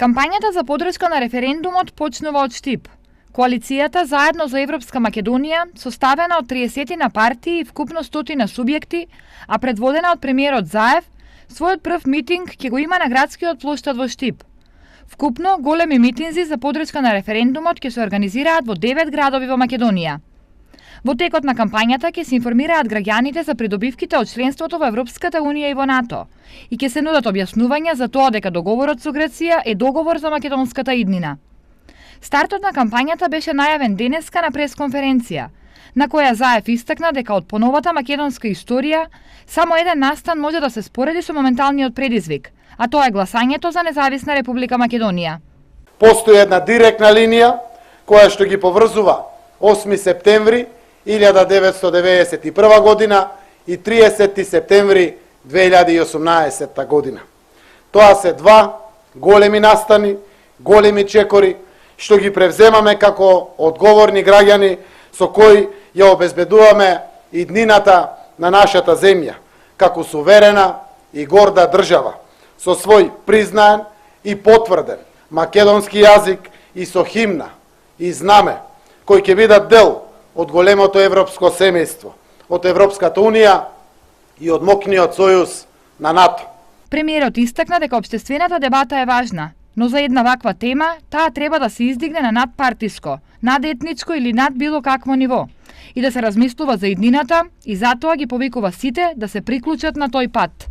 Кампањата за подршка на референдумот почнува од Штип. Коалицијата Заедно за Европска Македонија, составена од 30 на партии и вкупно 100 субјекти, а предводена од премиерот Заев, својот прв митинг ќе го има на градскиот плоштад во Штип. Вкупно големи митинзи за подршка на референдумот ќе се организираат во 9 градови во Македонија. Во текот на кампањата ќе се информираат граѓаните за придобивките од членството во Европската Унија и во НАТО и ќе се нудат објаснувања за тоа дека договорот со Грција е договор за македонската иднина. Стартот на кампањата беше најавен денеска на пресконференција, на која Заев истакна дека од поновата македонска историја само еден настан може да се спореди со моменталниот предизвик, а тоа е гласањето за независна Република Македонија. Постои една директна линија која што ги поврзува 8 септември 1991 година и 30 септември 2018 година. Тоа се два големи настани, големи чекори, што ги превземаме како одговорни граѓани со кои ја обезбедуваме иднината на нашата земја, како суверена и горда држава, со свој признаен и потврден македонски јазик и со химна и знаме, кои ќе бидат дел од големото европско семејство, од Европската Унија и од мокниот сојуз на НАТО. Премиерот истакна дека општествената дебата е важна, но за една ваква тема, таа треба да се издигне на надпартиско, надетничко или над било какво ниво и да се размислува за иднината и затоа ги повикува сите да се приклучат на тој пат.